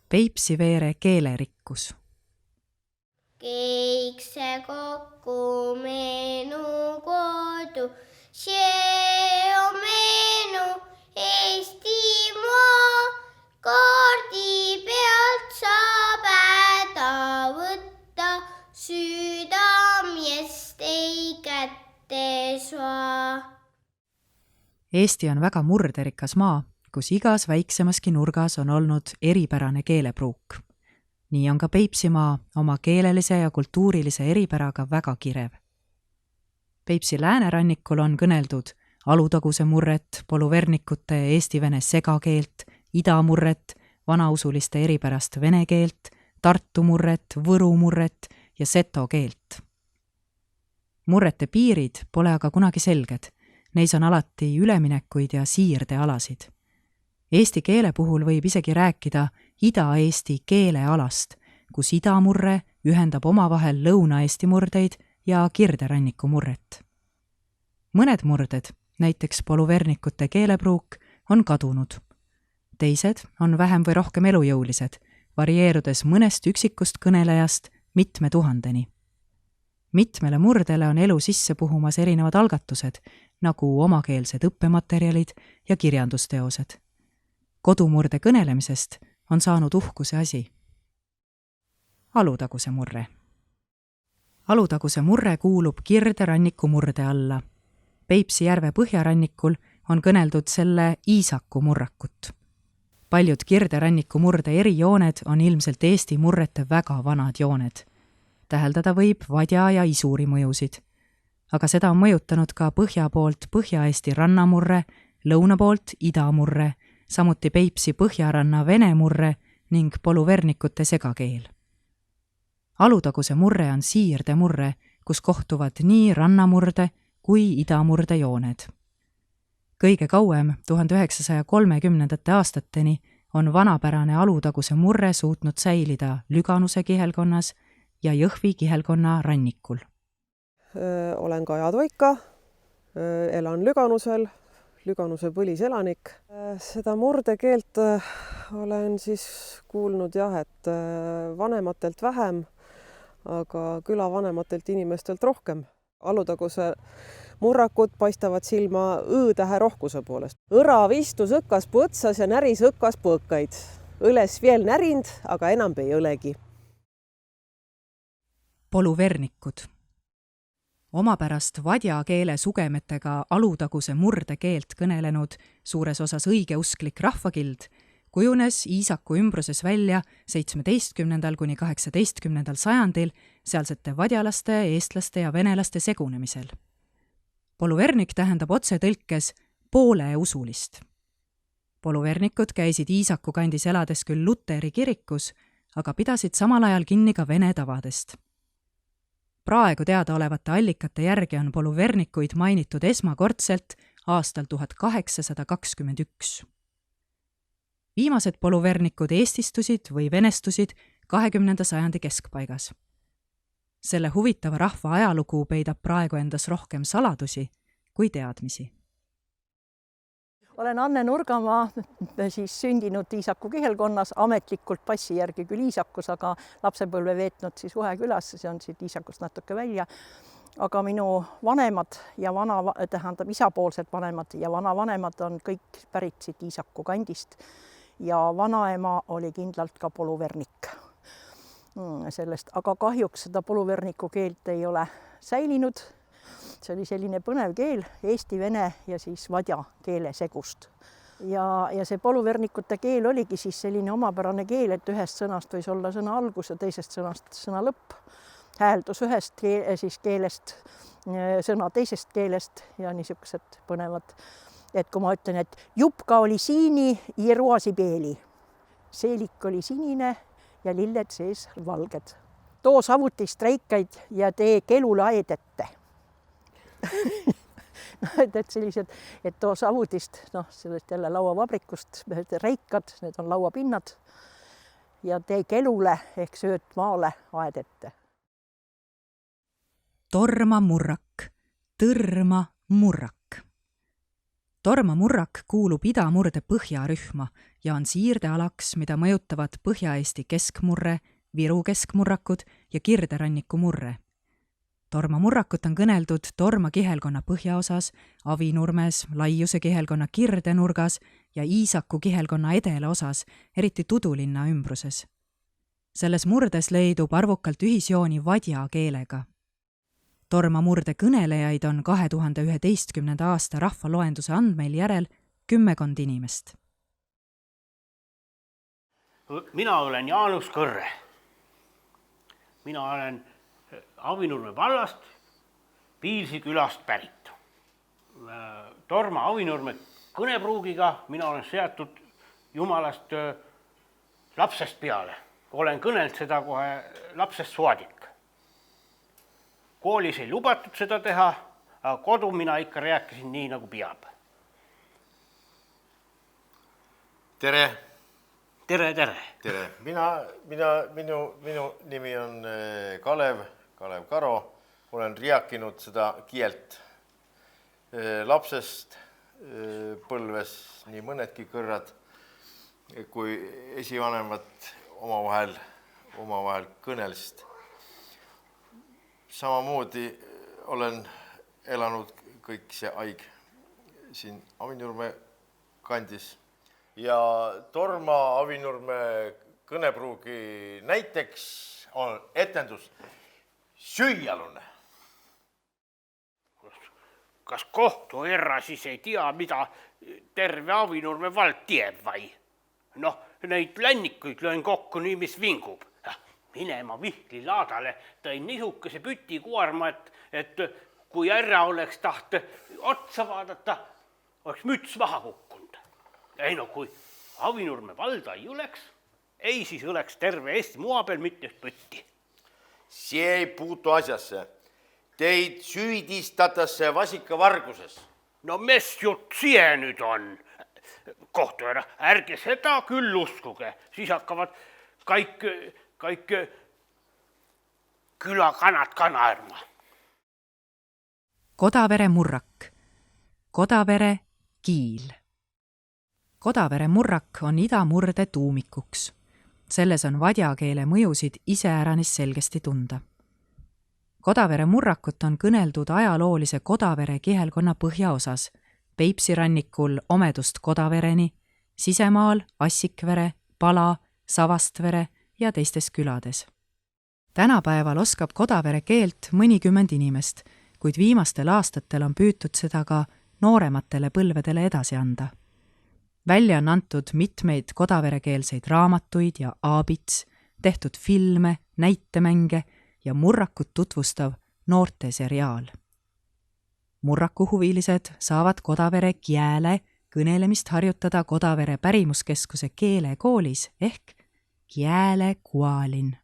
Peipsiveere keelerikkus. Kõik see kokku menu kodu, see on menu Eestimaa. Kaardi pealt saab häda võtta, südamest ei kätte saa. Eesti on väga murderikas maa, kus igas väiksemaski nurgas on olnud eripärane keelepruuk. Nii on ka Peipsimaa oma keelelise ja kultuurilise eripäraga väga kirev. Peipsi läänerannikul on kõneldud Alutaguse murret, poluvernikute ja eesti-vene segakeelt, idamurret, vanausuliste eripärast vene keelt, Tartu murret, Võru murret ja seto keelt. Murrete piirid pole aga kunagi selged. Neis on alati üleminekuid ja siirdealasid. Eesti keele puhul võib isegi rääkida Ida-Eesti keelealast, kus idamurre ühendab omavahel Lõuna-Eesti murdeid ja Kirderanniku murret. Mõned murded, näiteks poluvernikute keelepruuk, on kadunud. Teised on vähem või rohkem elujõulised, varieerudes mõnest üksikust kõnelejast mitme tuhandeni. Mitmele murdele on elu sisse puhumas erinevad algatused, nagu omakeelsed õppematerjalid ja kirjandusteosed. Kodumurde kõnelemisest on saanud uhkuse asi. Alutaguse murre. Alutaguse murre kuulub Kirderanniku murde alla. Peipsi järve põhjarannikul on kõneldud selle Iisaku murrakut. Paljud Kirderanniku murde erijooned on ilmselt Eesti murrete väga vanad jooned. Täheldada võib vadja ja isuri mõjusid. Aga seda on mõjutanud ka põhja poolt Põhja-Eesti rannamurre, lõuna poolt idamurre, samuti Peipsi põhjaranna vene murre ning poluvernikute segakeel. Alutaguse murre on siirdemurre, kus kohtuvad nii rannamurde kui idamurde jooned. Kõige kauem 1930. aastateni on vanapärane Alutaguse murre suutnud säilida Lüganuse kihelkonnas ja Jõhvi kihelkonna rannikul. Olen Kaja Toika, elan Lüganusel, Lüganuse põliselanik. Seda murdekeelt olen siis kuulnud et vanematelt vähem, aga külavanematelt inimestelt rohkem. Alutaguse murrakud paistavad silma õ-tähe rohkuse poolest. Õrav istus õkkaspuu otsas ja näris õkkaspuu õkkaid. Õles veel närind, aga enam ei olegi. Poluvernikud. Omapärast vadja keele sugemetega Alutaguse murdekeelt kõnelenud suures osas õigeusklik rahvakild kujunes Iisaku ümbruses välja 17. kuni 18. sajandil sealsete vadjalaste, eestlaste ja venelaste segunemisel. Poluvernik tähendab otsetõlkes poole usulist. Poluvernikud käisid Iisaku kandis elades küll Luteri kirikus, aga pidasid samal ajal kinni ka vene tavadest. Praegu teadaolevate allikate järgi on poluvernikuid mainitud esmakordselt aastal 1821. Viimased poluvernikud eestistusid või venestusid 20. sajandi keskpaigas. Selle huvitava rahva ajalugu peidab praegu endas rohkem saladusi kui teadmisi. Olen Anne Nurgamaa, siis sündinud Iisaku kihelkonnas, ametlikult passi järgi küll Iisakus, aga lapsepõlve veetnud siis Uhekülas, see on siit Iisakust natuke välja. Aga minu vanemad ja isapoolsed vanemad ja vanavanemad on kõik pärit siit Iisaku kandist ja vanaema oli kindlalt ka poluvernik sellest, aga kahjuks seda poluverniku keelt ei ole säilinud. See oli selline põnev keel, eesti, vene ja siis vadja keele segust. Ja see poluvernikute keel oligi siis selline omapärane keel, et ühest sõnast võis olla sõna algus ja teisest sõnast sõna lõpp. Hääldus ühest keelest, sõna teisest keelest ja niisugused põnevad. Et kui ma ütlen, et jupka oli siini ja ruasi peeli. Seelik oli sinine ja lilled sees valged. Too savutist reikaid ja tee kelule aedette. Et sellised, et too savutist, sellest jälle lauavabrikust reikad, need on lauapinnad ja tee kelule ehk sööt maale aedette. Torma murrak, tõrma murrak. Tormamurrak kuulub idamurde põhjarühma ja on siirdealaks, mida mõjutavad Põhja-Eesti keskmurre, Viru keskmurrakud ja Kirderanniku murre. Tormamurrakut on kõneldud Torma kihelkonna põhjaosas, Avinurmes, Laiuse kihelkonna Kirdenurgas ja Iisaku kihelkonna edelaosas, eriti Tudulinna ümbruses. Selles murdes leidub arvukalt ühisjooni vadja keelega. Tormamurde kõnelejaid on 2011. aasta rahvaloenduse andmeil järel 10 inimest. Mina olen Jaanus Kõrre. Mina olen Avinurme vallast, Piilsi külast pärit. Torma Avinurme kõnepruugiga mina olen seatud Jumalast lapsest peale. Olen kõnelt seda kohe lapsest saadik. Koolis ei lubatud seda teha, aga kodu mina ikka rääkisin nii, nagu peab. Tere! Tere, tere! Tere! Minu nimi on Kalev Karo. Olen riakinud seda kielt lapsest põlves nii mõnedki kõrrad, kui esivanemad omavahel kõnelist. Samamoodi olen elanud kõik see aeg siin Avinurme kandis. Ja Torma Avinurme kõnepruugi näiteks on etendus Süüalune. Kas kohtuherra siis ei tea, mida terve Avinurme vald teeb vai? Noh, neid lännikuid löön kokku nii, mis vingub. Minema Vihkli laadale tõin nihukese püti kuorma, et kui ära oleks taht otsa vaadata, oleks müts maha kukkunud. Ei no, kui Avinurme valda ei oleks, ei siis oleks terve Eesti maa peal mitte üht pütti. See ei puutu asjasse. Teid süüdistatakse vasikavarguses. No mis jutt see nüüd on? Kohtuherra, ärge seda küll uskuge, siis hakkavad kõik külakanad ka naerma. Kodavere murrak. Kodavere kiil. Kodavere murrak on idamurde tuumikuks. Selles on vadjakeele mõjusid iseäranis selgesti tunda. Kodavere murrakut on kõneldud ajaloolise Kodavere kihelkonna põhjaosas, Peipsi rannikul Omedust Kodavereni, Sisemaal Assikvere, Pala, Savastvere ja teistes külades. Tänapäeval oskab Kodavere keelt mõnikümmend inimest, kuid viimastel aastatel on püütud seda ka noorematele põlvedele edasi anda. Välja on antud mitmeid kodaverekeelseid raamatuid ja aabits, tehtud filme, näitemänge ja murrakut tutvustav noorte seriaal. Murrakuhuvilised saavad Kodavere kiele kõnelemist harjutada Kodavere pärimuskeskuse keelekoolis ehk kielekualin.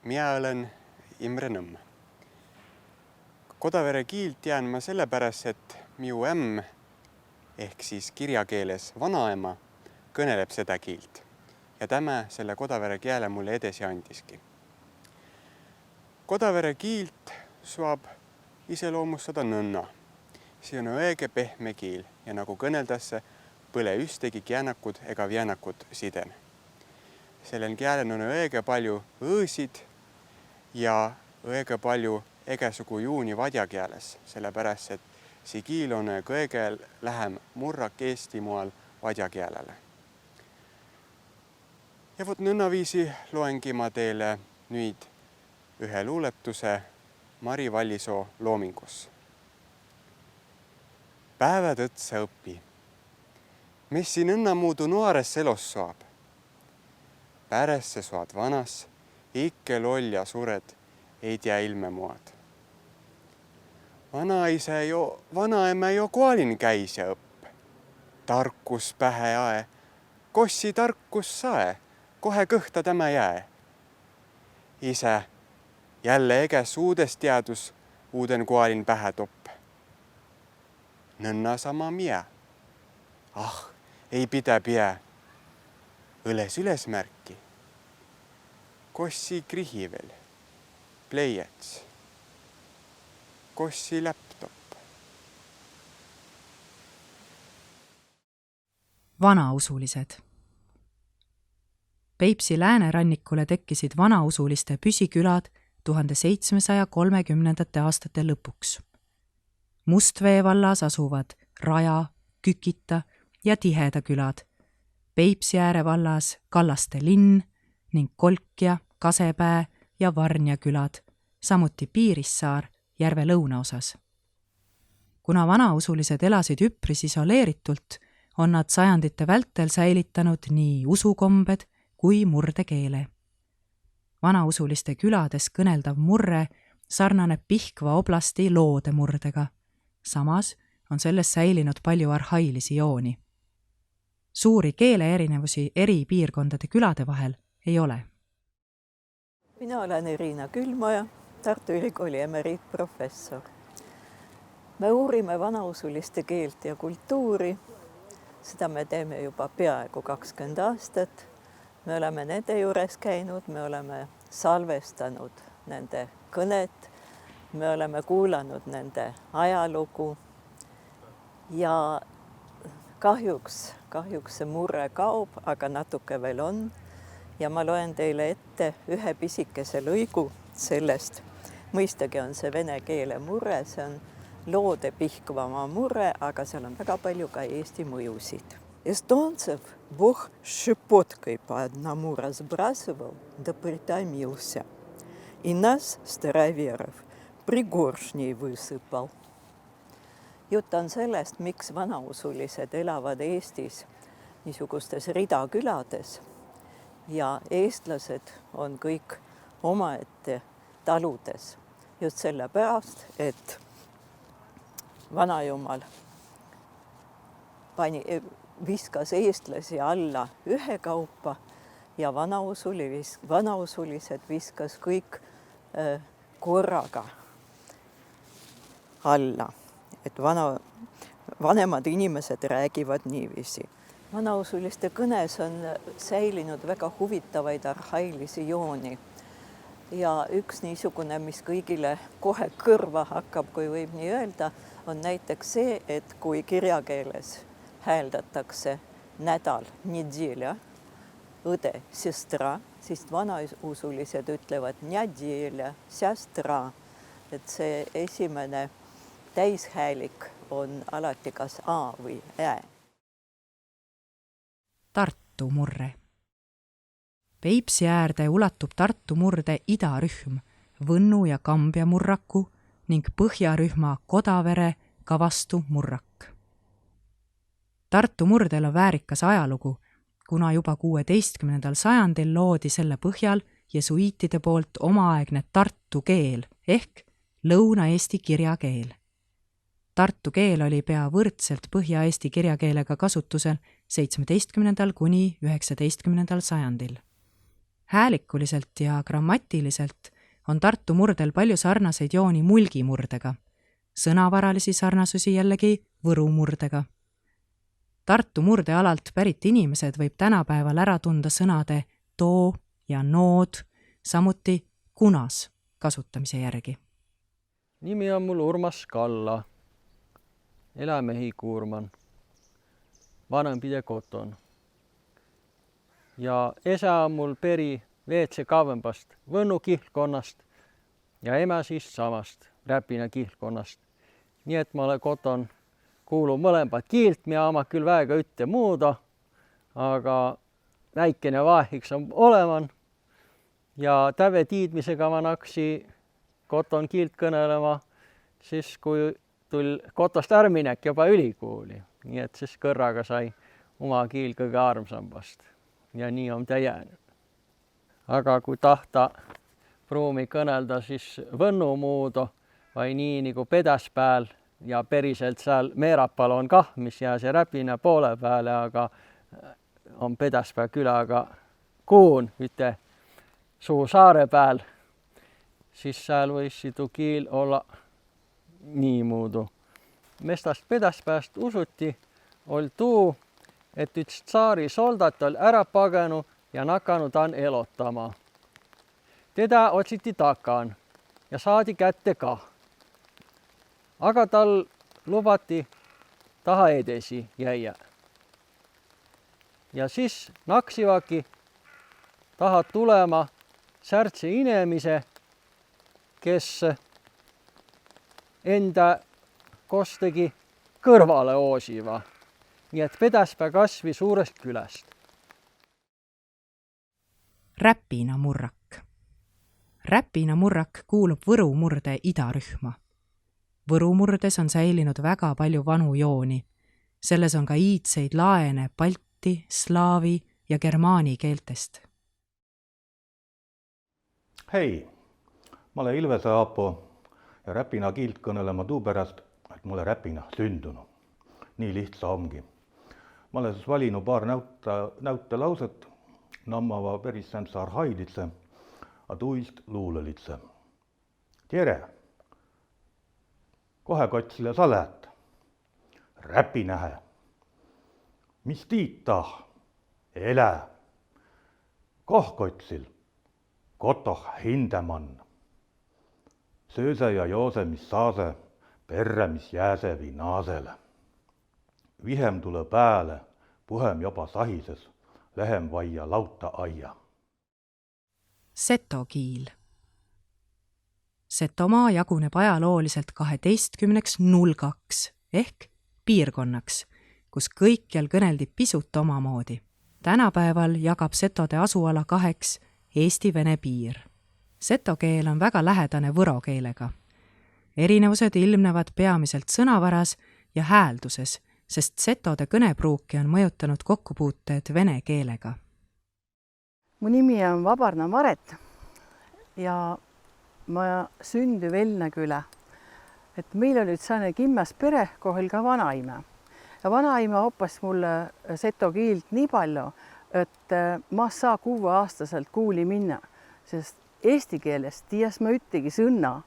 Mina olen Imre Nõmm. Kodavere kiilt tean ma sellepärast, et miu ämm ehk siis kirjakeeles vanaema kõneleb seda kiilt ja tämä selle Kodavere kiele mulle edasi andiski. Kodavere kiilt saab iseloomustada nõnna. See on õige pehme kiil ja nagu kõneldasse põle ühtegi käänakud ega väänakud siden. Sellel kielen on õige palju õõsid ja õige palju egesugu juuni vadjakeeles, sellepärast et see kiil on kõige lähem murrak Eestimaal vadjakeelele. Ja vot nõnnaviisi loengi ma teile nüüd ühe luuletuse Mari Vallisoo loomingus. Päevad õtsa õpi. Mis siin õnnamuudu noores elos saab? Päresse saad vanas, ikke loll ja sured, ei tea ilme muad. Vanaema jo koolin käis ja õpp. Tarkus pähe ae, kossi tarkus sae, kohe kõhta tämä jää. Ise jälle eges uudes teadus uuden koolin pähe topp. Nõnna sama mie. Ei pidä pie. Üles märki. Kossi krihivel. Pleiets. Kossi laptop. vanausulised. Peipsi läänerannikule tekkisid vanausuliste püsikülad 1730. aastate lõpuks. Mustvee vallas asuvad Raja, Kükita ja Tiheda külad, Peipsiääre vallas Kallaste linn ning Kolkja, Kasepää ja Varnja külad, samuti Piirissaar järve lõunaosas. Kuna vanausulised elasid üpris isoleeritult, on nad sajandite vältel säilitanud nii usukombed kui murdekeele. Vanausuliste külades kõneldav murre sarnaneb Pihkva oblasti loode murdega. Samas on selles säilinud palju arhailisi jooni. Suuri keeleerinevusi eri piirkondade külade vahel ei ole. Mina olen Irina Külmaja, Tartu Ülikooli emeriitprofessor. Me uurime vanausuliste keelt ja kultuuri. Seda me teeme juba peaaegu 20 aastat. Me oleme nende juures käinud, me oleme salvestanud nende kõnet, me oleme kuulanud nende ajalugu ja kahjuks see murre kaob, aga natuke veel on. Ja ma loen teile ette ühe pisikese lõigu sellest. Mõistagi on see vene keele murre, see on loode Pihkvamaa murre, aga seal on väga palju ka eesti mõjusid. Эстонцев Бог щепоткой по одному разбрасывал, да притомился. И нас, староверов, пригоршней высыпал. Jutt on sellest, miks vanausulised elavad Eestis niisugustes ridakülades ja eestlased on kõik omaette taludes. Just sellepärast, et vanajumal viskas eestlasi alla ühekaupa ja vanausulised viskas kõik korraga alla. Et vanemad inimesed räägivad niiviisi. Vanausuliste kõnes on säilinud väga huvitavaid arhailisi jooni. Ja üks niisugune, mis kõigile kohe kõrva hakkab, kui võib nii öelda, on näiteks see, et kui kirjakeeles hääldatakse nädal, nedelja, õde, sestra, siis vanausulised ütlevad nedelja, sestra. Et see esimene täishäälik on alati kas A või Ä. Tartu murre. Peipsi äärde ulatub Tartu murde idarühm, Võnnu ja Kambja murraku ning põhjarühma Kodavere, Kavastu murrak. Tartu murdel on väärikas ajalugu, kuna juba 16. sajandil loodi selle põhjal jesuiitide poolt omaaegne tartu keel ehk Lõuna-Eesti kirjakeel. Tartu keel oli pea võrdselt Põhja-Eesti kirjakeelega kasutusel 17. kuni 19. sajandil. Häälikuliselt ja grammatiliselt on Tartu murdel palju sarnaseid jooni mulgi murdega, sõnavaralisi sarnasusi jällegi Võru murdega. Tartu murdealalt pärit inimesed võib tänapäeval ära tunda sõnade too ja nood, samuti kunas kasutamise järgi. Nimi on mul Urmas Kalla, elämehi Kuurman, vanempide koton. Ja esa on mul peri Veetse Kavempast, Võnnu kihlkonnast ja ema siis samast, Räpina kihlkonnast. Nii et ma olen koton kuulub mõlemad kiilt, mina oma küll väega ütte muuda, aga väikene vahiks on oleman. Ja täve tiidmisega ma naksi koton kiilt kõnelema, siis kui tuli kotost ärminek juba ülikooli. Nii et siis kõrraga sai oma kiil kõige armsambast. Ja nii on ta jäänud. Aga kui tahta pruumi kõnelda, siis Võnnu muudu vai nii nagu Pedäspääl ja periselt seal Meerapal on kah, mis jää see Räpina poole peale, aga on Pedäspää külaga kuun üte suu saare peal, siis seal võisi tuu kiil olla niimoodi. Mestast Pedäspääst usuti oli tuu, et üks tsaari soldat oli ära pagenu ja nakanud on elotama. Teda otsiti takan ja saadi kätte kah. Aga tal lubati taha edesi jäia. ja siis naksivaki tahad tulema särtse inemise, kes enda kostegi kõrvale oosiva. Nii et Pedäspää kasvi suurest küläst. Räpinamurrak. Räpinamurrak kuulub Võru murde idarühma. Võru murdes on säilinud väga palju vanu jooni. Selles on ka iidseid laene balti, slaavi ja germaani keeltest. Hei, ma olen Ilvese Aapo ja räpina kiilt kõnelema tuu pärast, et mulle räpina sündunu. Nii lihtsa ongi. Ma olen siis valinu paar näytelauset, nammava päris sääntsä arhailitse, a tuist luulelitse. Tere! Kohe kotsile sa läät. Räpinähe. Mis tiit tah? Elä. Kohkotsil. Kotoh hindemann. Sööse ja joose, mis saase, perre, mis jääse või naasele. Vihem tule pääle, puhem jopa sahises, lähem vaia lauta aia. Seto kiil. Setomaa jaguneb ajalooliselt 12 nulgaks ehk piirkonnaks, kus kõikjal kõneldi pisut omamoodi. Tänapäeval jagab setode asuala 2 Eesti-Vene piir. Seto keel on väga lähedane võro keelega. Erinevused ilmnevad peamiselt sõnavaras ja häälduses, sest setode kõnepruuki on mõjutanud kokkupuuted vene keelega. Mu nimi on Vabarna Maret ja ma sündü Velnekülä. Et meil oli säärne kimmäs pere, kohal ka vanaime. Ja vanaime oppas mulle seto kiilt nii palju, et ma saa 6-aastaselt kuuli minna, sest eesti keeles tiias ma üttegi sõnna.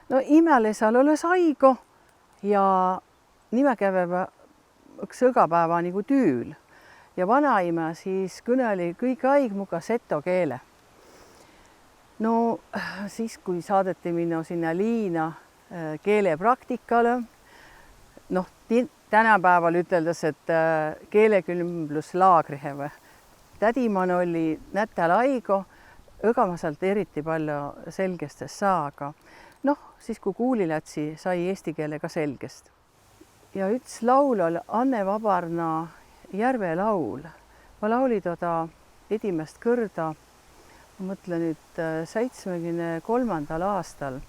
No imälesal oles aigo ja nime käveva üks õgapäeva nagu tüül. Ja vanaima siis kõneli kõik aig muka seto keele. No siis, kui saadeti minna sinna liina keelepraktikale, noh, tänapäeval üteldes, et keelekülmbluslaagriheve. Tädiman oli nätäl aigo, õgamasalt eriti palju selgestest saaga. Noh, siis kui kuulilätsi sai eesti keele ka selgest. Ja üks laul oli Anne Vabarna Järve laul. Ma lauli toda edimest kõrda, ma mõtlen nüüd 73. aastal.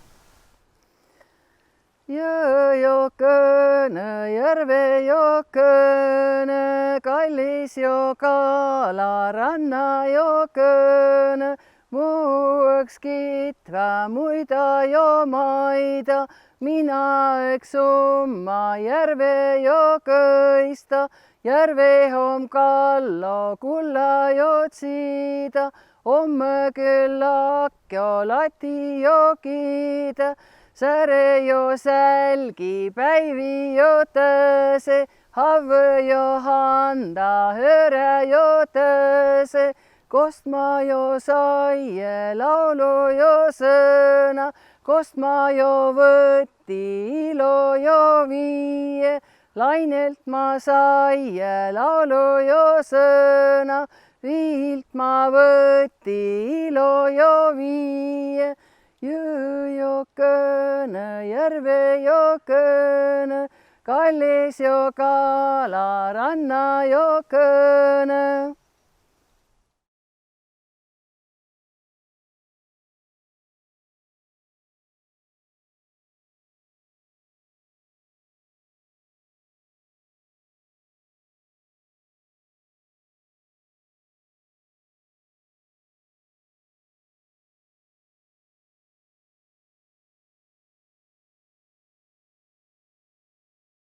Jõjokõne, järve jokõne, kallis jokala, ranna jokõne, muuks kitva muida jo maida, mina eks umma järve jokõista, järve om kallo kulla jotsida, omme küllak jo lati jokida, säre jo sälgi päivi jo tõse, havve jo handa höre jo tõse, kost ma jo saie laulu jo sõna, kost ma jo võtti ilo jo viie, lainelt ma saie laulu jo sõna, viilt ma võtti ilo jo viie. Jõjokõne, järve jokõne, kallis jokala, ranna jokõne.